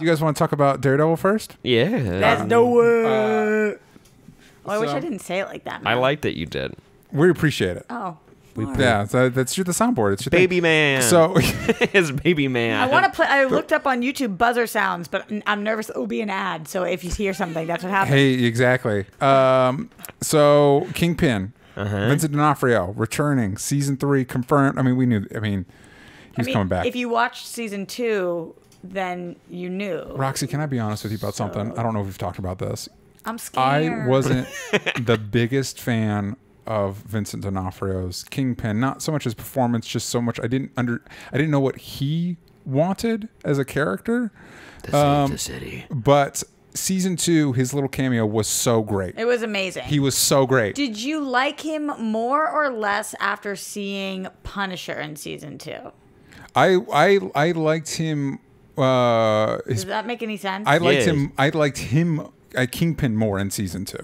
You guys want to talk about Daredevil first? Yeah. Let's do it. I wish I didn't say it like that. I like that you did. We appreciate it. Oh. Yeah, so that's the soundboard. It's your Baby thing. man. So His baby man. I want to play. I looked up on YouTube buzzer sounds, but I'm nervous it'll be an ad. So if you hear something, that's what happens. hey, exactly. So Kingpin, Vincent D'Onofrio returning, season 3 confirmed. I mean, we knew. I mean, he's coming back. If you watched season 2, then you knew. Roxy, can I be honest with you about something? I don't know if we've talked about this. I'm scared. I wasn't the biggest fan of Vincent D'Onofrio's Kingpin, not so much his performance, just so much I didn't know what he wanted as a character. The city. But season 2, his little cameo was so great. It was amazing. He was so great. Did you like him more or less after seeing Punisher in season 2? I liked him. Does that make any sense? I liked him. Kingpin more in season 2.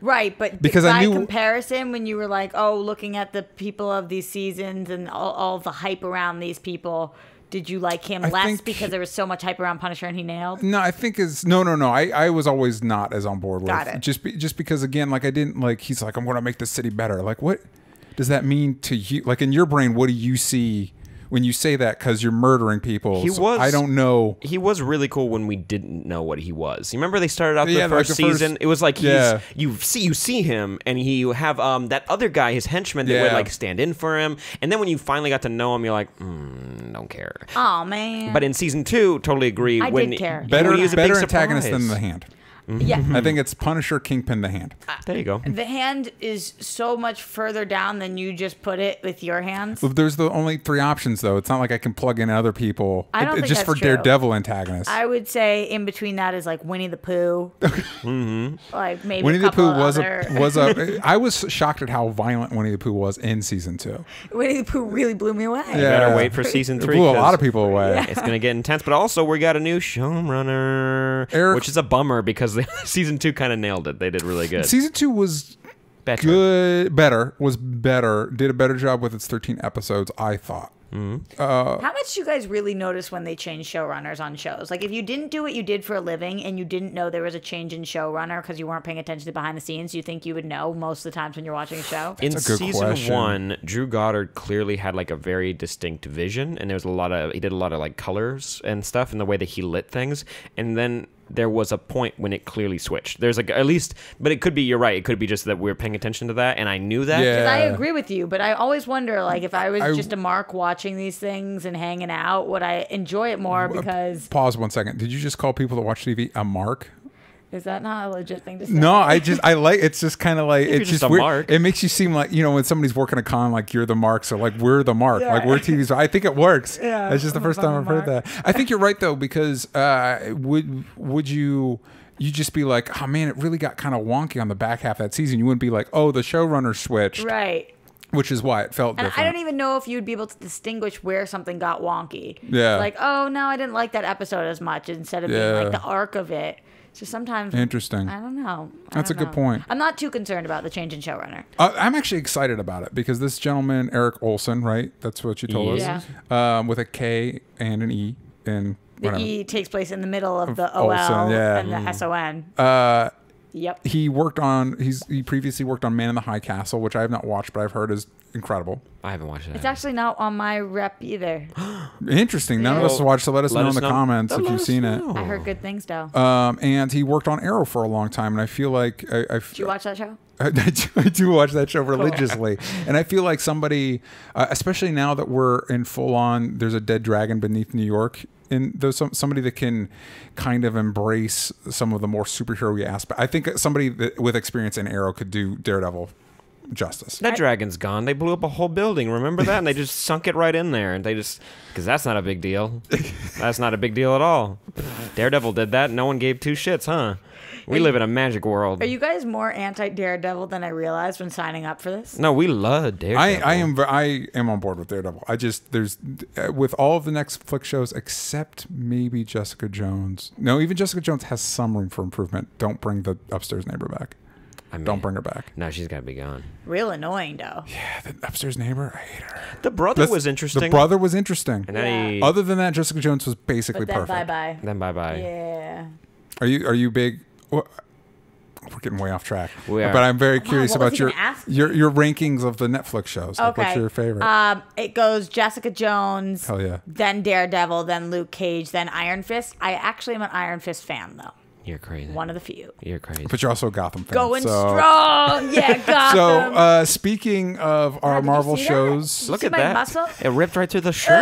Right, but because by I knew comparison, when you were like, oh, looking at the people of these seasons and all the hype around these people, did you like him less because there was so much hype around Punisher and he nailed? No, I think no. I was always not as on board with. Got it. Just because again, like I didn't like. He's like, I'm going to make the city better. Like, what does that mean to you? Like in your brain, what do you see when you say that? Because you're murdering people. I don't know. He was really cool when we didn't know what he was. You remember they started out the like first season? It was like you see him, and you have that other guy, his henchman, that would like stand in for him. And then when you finally got to know him, you're like, don't care. Oh man! But in season 2, totally agree. I did care. Better a big antagonist surprise. than the Hand. Yeah. I think it's Punisher, Kingpin, the Hand. There you go. The Hand is so much further down than you just put it with your hands. Well, there's the only 3 options, though. It's not like I can plug in other people. I don't think just that's for true. Daredevil antagonists. I would say in between that is like Winnie the Pooh. Like maybe Winnie a the couple Pooh was other... I was shocked at how violent Winnie the Pooh was in season 2. Winnie the Pooh really blew me away. You better wait for season 3. It blew a lot of people away. It's going to get intense. But also, we got a new showrunner, which is a bummer because season 2 kind of nailed it. They did really good. Season 2 was better. Did a better job with its 13 episodes, I thought. How much do you guys really notice when they change showrunners on shows? Like if you didn't do what you did for a living and you didn't know there was a change in showrunner because you weren't paying attention to behind the scenes, you think you would know most of the times when you're watching a show? In That's a good season question. 1, Drew Goddard clearly had like a very distinct vision, and there was he did a lot of like colors and stuff in the way that he lit things, and then there was a point when it clearly switched. There's like at least, but it could be, you're right, it could be just that we're paying attention to that, and I knew that. Because I agree with you, but I always wonder, like, if I was just a mark watching these things and hanging out, would I enjoy it more because... Pause 1 second. Did you just call people that watch TV a mark? Is that not a legit thing to say? No, I like, it's just kind of like, it's just a weird. mark. It makes you seem like, when somebody's working a con, like you're the mark. So like, we're the mark, like we're TV's. I think it works. Yeah, it's just the first time I've heard that. I think you're right though, because would you just be like, oh man, it really got kind of wonky on the back half of that season. You wouldn't be like, oh, the showrunner switched. Right. Which is why it felt and different. I don't even know if you'd be able to distinguish where something got wonky. Yeah. Like, oh, no, I didn't like that episode as much instead of being like the arc of it. So sometimes... Interesting. I don't know. That's a good point. I'm not too concerned about the change in showrunner. I'm actually excited about it because this gentleman, Eric Olson, right? That's what you told us. With a K and an E. And the E takes place in the middle of the OL Olsen, and the SON. Yep. He previously worked on Man in the High Castle, which I have not watched, but I've heard is incredible. I haven't watched that. It's actually not on my rep either. Interesting. None of us watched, so let us know in the comments if you've seen it. I heard good things, though. And he worked on Arrow for a long time, and I feel like... Did you watch that show? I do watch that show religiously. And I feel like somebody, especially now that we're in full-on, there's a dead dragon beneath New York, and there's somebody that can kind of embrace some of the more superhero-y aspect. I think somebody with experience in Arrow could do Daredevil justice. That dragon's gone. They blew up a whole building. Remember that? And they just sunk it right in there. And because that's not a big deal. That's not a big deal at all. Daredevil did that. No one gave 2 shits, huh? We live in a magic world. Are you guys more anti-Daredevil than I realized when signing up for this? No, we love Daredevil. I am on board with Daredevil. There's with all of the Netflix shows except maybe Jessica Jones. No, even Jessica Jones has some room for improvement. Don't bring the upstairs neighbor back. don't bring her back. No, she's got to be gone. Real annoying, though. Yeah, the upstairs neighbor, I hate her. The brother was interesting. The brother was interesting. And then Other than that, Jessica Jones was basically But then perfect. bye-bye. Then bye-bye. Yeah. Are you big? Well, we're getting way off track. We are. But I'm very curious what was about he gonna ask me? your rankings of the Netflix shows. Like, Okay. what's your favorite? It goes Jessica Jones. Hell yeah. Then Daredevil. Then Luke Cage. Then Iron Fist. I actually am an Iron Fist fan, though. You're crazy. One of the few. You're crazy. But you're also a Gotham fan. Going so. strong. Yeah, Gotham. So, speaking of our did you Marvel see that? shows, Look see at my that. muscle? It ripped right through the shirt.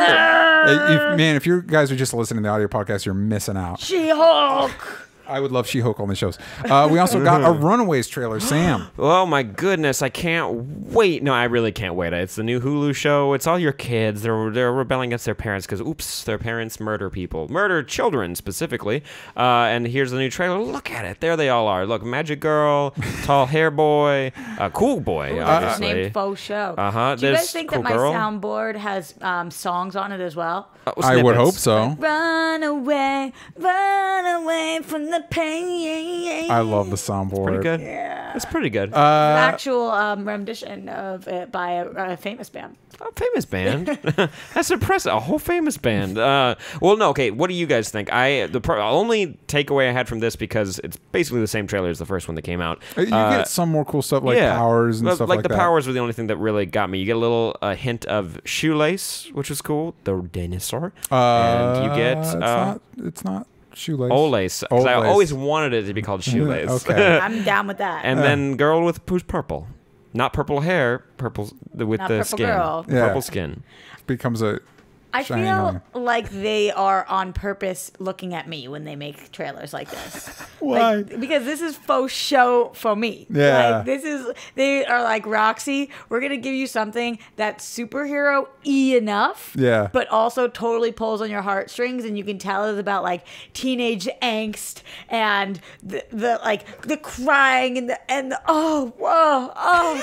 if you guys are just listening to the audio podcast, you're missing out. She-Hulk. I would love She-Hulk on the shows. We also got a Runaways trailer. Sam. Oh my goodness, I can't wait. No, I really can't wait. It's the new Hulu show. It's all your kids. They're rebelling against their parents because, oops, their parents murder people. Murder children, specifically. And here's the new trailer. Look at it. There they all are. Look, Magic Girl, Tall Hair Boy, Cool Boy, It's obviously. named Faux Show. Uh-huh. Do you guys There's think Cool that my Girl. soundboard has songs on it as well? I would hope Snippets. so. Run away from the pain. I love the soundboard. Pretty good. Yeah. It's pretty good. An actual rendition of it by a famous band. A famous band. That's impressive. A whole famous band. Well, no, okay. What do you guys think? The only takeaway I had from this, because it's basically the same trailer as the first one that came out. You get some more cool stuff like powers and stuff like the that. powers were the only thing that really got me. You get a little hint of Shoelace, which was cool. The dinosaur. And you get it's not Shoelace. Olace. Because I Olace. always wanted it to be called Shoelace. Okay. I'm down with that. And then girl with who's purple. Not purple hair, purple with Not the purple skin. girl. Yeah. Purple skin. Becomes a I shiny feel one. like they are on purpose looking at me when they make trailers like this. Why? Like, because this is faux show for me. Yeah. Like, they are like, Roxy, we're going to give you something that's superhero-y enough. Yeah. But also totally pulls on your heartstrings, and you can tell it's about like teenage angst and the crying and the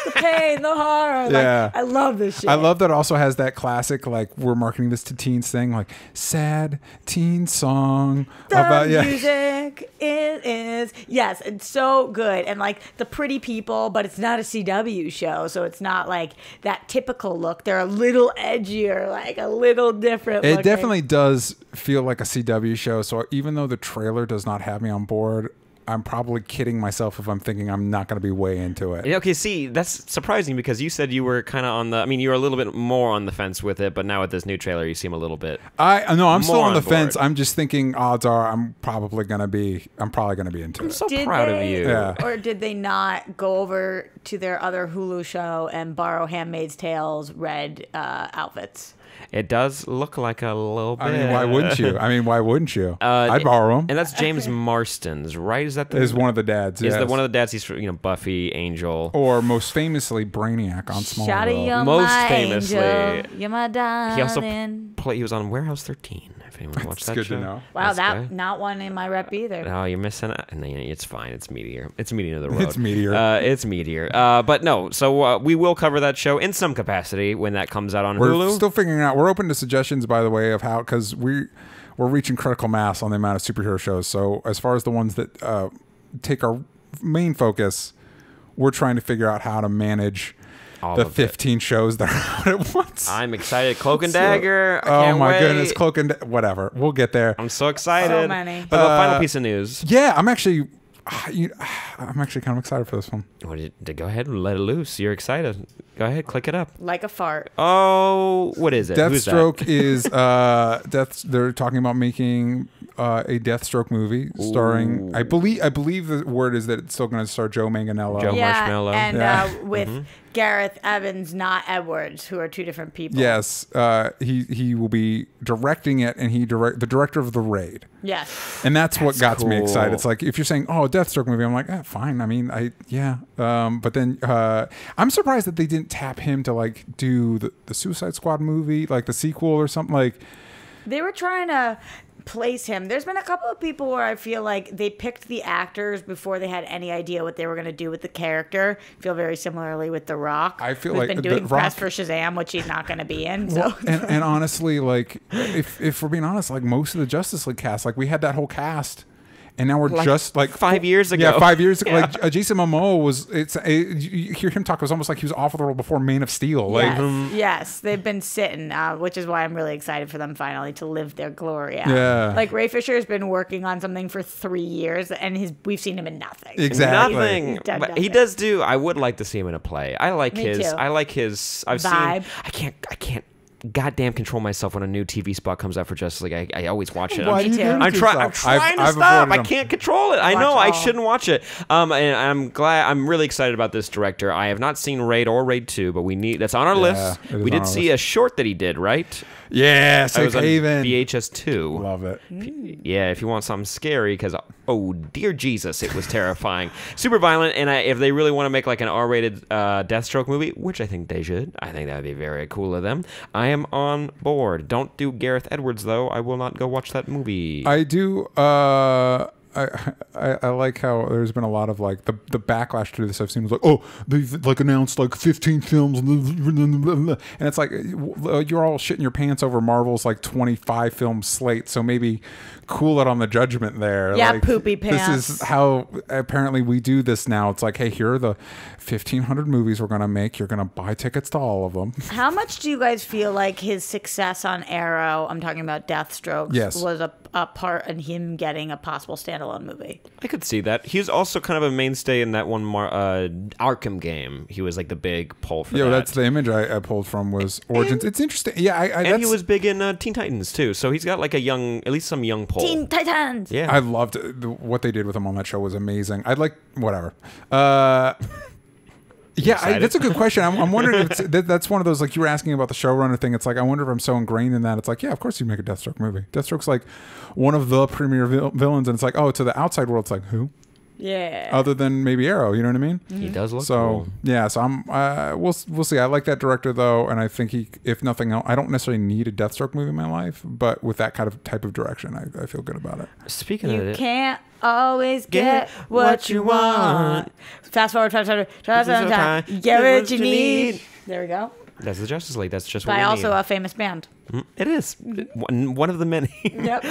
the pain, the horror. Yeah. Like, I love this shit. I love that it also has that classic, like, we're marketing this to teens thing, like, sad teen song The music is yes, it's so good, and like the pretty people, but it's not a CW show, so it's not like that typical look. They're a little edgier, like a little different. It looking. definitely does feel like a CW show. So even though the trailer does not have me on board, I'm probably kidding myself if I'm thinking I'm not going to be way into it. Yeah, okay, see, that's surprising because you said you were kind of you were a little bit more on the fence with it, but now with this new trailer, you seem a little bit. I'm still more on the on fence. board. I'm just thinking odds are I'm probably going to be into it. So Did proud of they- you. Yeah. Or did they not go over to their other Hulu show and borrow Handmaid's Tale's red outfits? It does look like a little bit. I mean, why wouldn't you? I'd borrow them. And that's James Marston's, right? Is that Is one of the dads. Is yes. one of the dads? He's Buffy, Angel. Or most famously, Brainiac on Shawty, Smallville. you're Most my famously, angel. You're my darling. He also He was on Warehouse 13. If anyone watched It's that good show. to know. Wow, This that guy. not one in my rep either. Oh, you're missing it. No, it's fine. It's Meteor. It's Meteor of the Road. It's Meteor. It's Meteor. But no. So we will cover that show in some capacity when that comes out on We're Hulu. still figuring out. We're open to suggestions, by the way, of how, because we're reaching critical mass on the amount of superhero shows. So as far as the ones that take our main focus, we're trying to figure out how to manage All the of it. 15 shows that are out at once. I'm excited. Cloak and Dagger. I Oh can't my wait. goodness, Cloak and whatever. We'll get there. I'm so excited. So many. But the final piece of news. Yeah, I'm actually kind of excited for this one. Go ahead and let it loose. You're excited. Go ahead, click it up. Like a fart. Oh, what is it? Who's that? Deathstroke is they're talking about making a Deathstroke movie starring. I believe the word is that it's still going to star Joe Manganiello. Joe Marshmallow. And Yeah. with Gareth Evans, not Edwards, who are two different people. Yes, he will be directing it, and the director of The Raid. Yes. And that's what got me cool. excited. It's like if you're saying, "Oh, a Deathstroke movie," I'm like, fine. I mean, but then I'm surprised that they didn't tap him to like do the Suicide Squad movie, like the sequel or something. Like They were trying to place him. There's been a couple of people where I feel like they picked the actors before they had any idea what they were going to do with the character. I feel very similarly with The Rock. I feel who's like been The doing press Rock- for Shazam, which he's not going to be in. So and honestly, like if we're being honest, like most of the Justice League cast, like we had that whole cast. and now we're just like 5 years ago. Yeah, 5 years ago. Like Jason Momoa was. You hear him talk. It was almost like he was off of the world before Man of Steel. Like, yes, they've been sitting, which is why I'm really excited for them finally to live their glory out. Yeah. Like Ray Fisher has been working on something for 3 years, and we've seen him in nothing. Exactly. Nothing. He's done But nothing. he does do. I would like to see him in a play. I like Me his. too. I like his. I've Vibe. seen. I can't. Goddamn, control myself when a new TV spot comes out for Justice League. I always watch it. Why do you do I'm this trying stuff? to I've stop. avoided I them. can't control it. I Watch know I all. shouldn't watch it. And I'm glad. I'm really excited about this director. I have not seen Raid or Raid 2, but we need. That's on our list. it is We on did our see a short that he did, right? Yeah, I Safe was on Haven. VHS 2. Love it. Yeah, if you want something scary, because oh dear Jesus, it was terrifying, super violent. And if they really want to make like an R-rated Deathstroke movie, which I think they should, I think that would be very cool of them. I am on board. Don't do Gareth Edwards though. I will not go watch that movie. I do. I like how there's been a lot of like the backlash to this I've seen was like, oh, they've like announced like 15 films and it's like you're all shitting your pants over Marvel's like 25 film slate, so maybe cool it on the judgment there. Yeah, like, poopy pants. This is how apparently we do this now. It's like, hey, here are the 1,500 movies we're gonna make. You're gonna buy tickets to all of them. How much do you guys feel like his success on Arrow, I'm talking about Deathstroke, Yes. was a part in him getting a possible standalone movie? I could see that. He's also kind of a mainstay in that one Arkham game. He was like the big pull for Yeah, that. that's the image I pulled from was Origins. It's interesting. Yeah, And he was big in Teen Titans too. So he's got like a young, at least some young pull. Teen Titans! Yeah. I loved what they did with him on that show was amazing. I'd like whatever. Yeah, that's a good question. I'm wondering if that's one of those, like you were asking about the showrunner thing. It's like, I wonder if I'm so ingrained in that. It's like, yeah, of course you make a Deathstroke movie. Deathstroke's like one of the premier villains, and it's like, oh, to the outside world, it's like, who? Yeah. Other than maybe Arrow, you know what I mean? He does look So cool. yeah, so I'm we'll see. I like that director though, and I think he, if nothing else, I don't necessarily need a Deathstroke movie in my life, but with that kind of type of direction, I feel good about it. Speaking of You it, can't always get what you want. Fast forward, fast forward, fast forward, get what you need. There we go. that's the Justice League. That's just what By we also need. a famous band. It is one of the many. Yep.